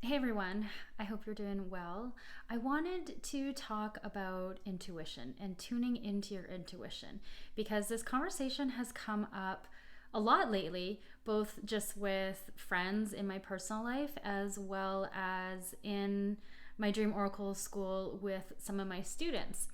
Hey everyone, I hope you're doing well. I wanted to talk about intuition and tuning into your intuition because this conversation has come up a lot lately, both just with friends in my personal life as well as in my Dream Oracle school with some of my students.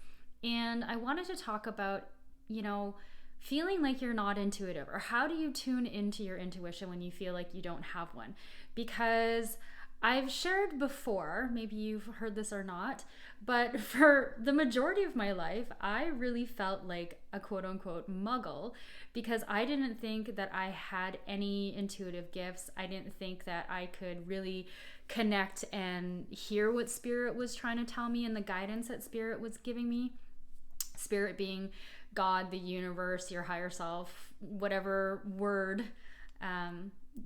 And I wanted to talk about, you know, feeling like you're not intuitive, or how do you tune into your intuition when you feel like you don't have one? Because I've shared before, maybe you've heard this or not, but for the majority of my life, I really felt like a quote unquote muggle because I didn't think that I had any intuitive gifts. I didn't think that I could really connect and hear what spirit was trying to tell me and the guidance that spirit was giving me. Spirit being God, the universe, your higher self, whatever word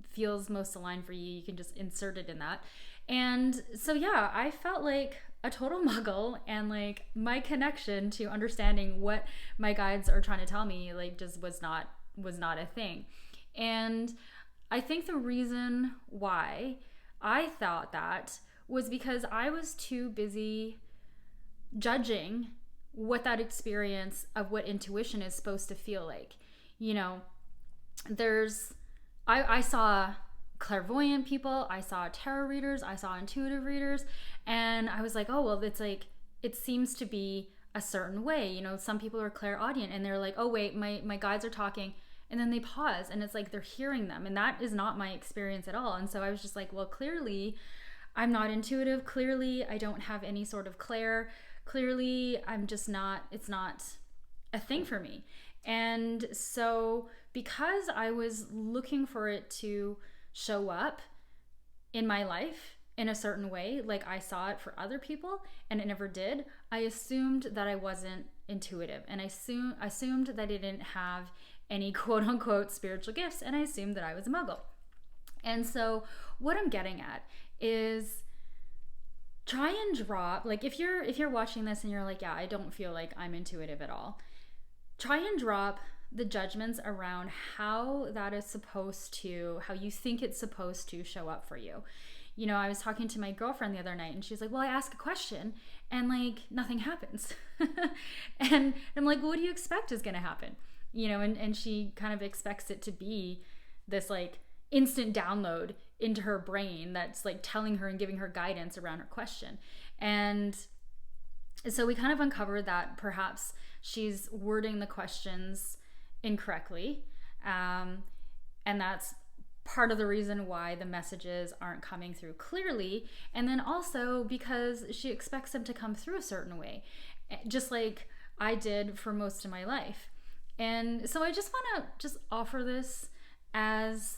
feels most aligned for you, you can just insert it in that. And so, yeah, I felt like a total muggle, and like my connection to understanding what my guides are trying to tell me, like, just was not a thing. And I think the reason why I thought that was because I was too busy judging what that experience of what intuition is supposed to feel like. You know, there's I saw clairvoyant people, I saw tarot readers, I saw intuitive readers, and I was like, oh well, it's like it seems to be a certain way. You know, some people are clairaudient and they're like, oh wait, my guides are talking, and then they pause and it's like they're hearing them, and that is not my experience at all. And so I was just like, well, clearly I'm not intuitive. Clearly I don't have any sort of clair. Clearly I'm just not, it's not a thing for me. And so, because I was looking for it to show up in my life in a certain way, like I saw it for other people and it never did, I assumed that I wasn't intuitive, and I assumed that I didn't have any quote unquote spiritual gifts, and I assumed that I was a muggle. And so, what I'm getting at is try and drop, like, if you're watching this and you're like, yeah, I don't feel like I'm intuitive at all, try and drop the judgments around how that is supposed to, how you think it's supposed to show up for you. You know, I was talking to my girlfriend the other night and she's like, well, I ask a question and like nothing happens. And I'm like, well, what do you expect is going to happen? You know, and she kind of expects it to be this like instant download into her brain that's like telling her and giving her guidance around her question. And so we kind of uncovered that perhaps she's wording the questions incorrectly. And that's part of the reason why the messages aren't coming through clearly. And then also because she expects them to come through a certain way, just like I did for most of my life. And so I just want to just offer this as,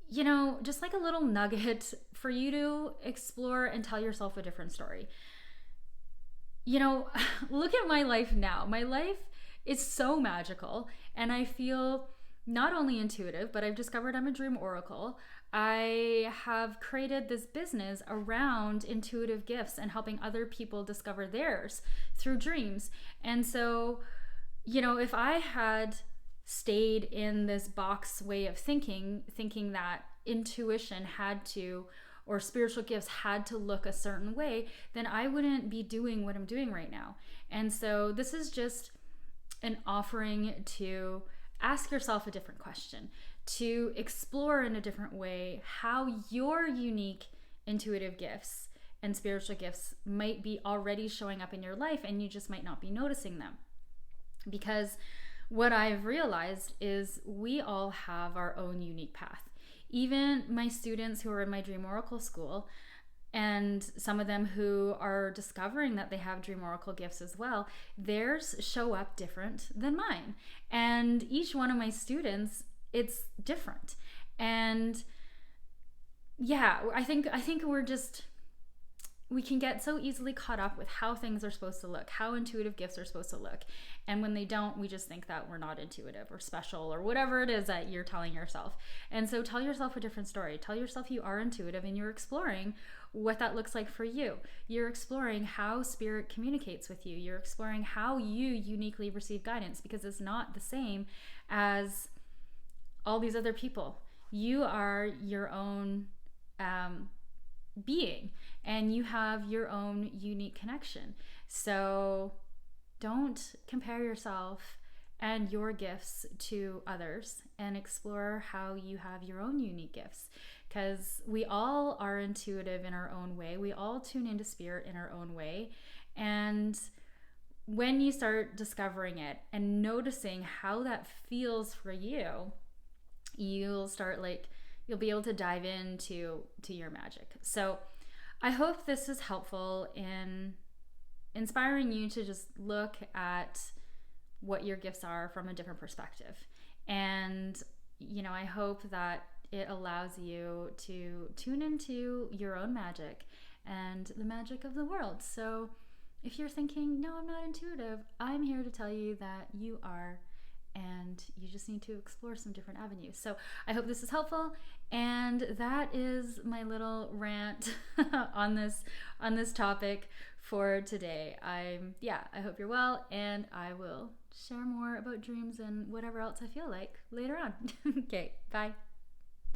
you know, just like a little nugget for you to explore and tell yourself a different story. You know, look at my life now. My life is so magical, and I feel not only intuitive, but I've discovered I'm a dream oracle. I have created this business around intuitive gifts and helping other people discover theirs through dreams. And so, you know, if I had stayed in this box way of thinking that intuition had to, or spiritual gifts had to look a certain way, then I wouldn't be doing what I'm doing right now. And so this is just an offering to ask yourself a different question, to explore in a different way how your unique intuitive gifts and spiritual gifts might be already showing up in your life, and you just might not be noticing them. Because what I've realized is we all have our own unique path. Even my students who are in my Dream Oracle school, and some of them who are discovering that they have Dream Oracle gifts as well, theirs show up different than mine. And each one of my students, it's different. And yeah, I think we can get so easily caught up with how things are supposed to look, how intuitive gifts are supposed to look. And when they don't, we just think that we're not intuitive or special or whatever it is that you're telling yourself. And so tell yourself a different story. Tell yourself you are intuitive and you're exploring what that looks like for you. You're exploring how spirit communicates with you. You're exploring how you uniquely receive guidance, because it's not the same as all these other people. You are your own being, and you have your own unique connection. So don't compare yourself and your gifts to others, and explore how you have your own unique gifts, because we all are intuitive in our own way. We all tune into spirit in our own way. And when you start discovering it and noticing how that feels for you, you'll be able to dive into your magic. So I hope this is helpful in inspiring you to just look at what your gifts are from a different perspective. And, I hope that it allows you to tune into your own magic and the magic of the world. So if you're thinking, no, I'm not intuitive, I'm here to tell you that you are, and you just need to explore some different avenues. So I hope this is helpful, and that is my little rant on this topic for today. I hope you're well, and I will share more about dreams and whatever else I feel like later on. Okay, bye.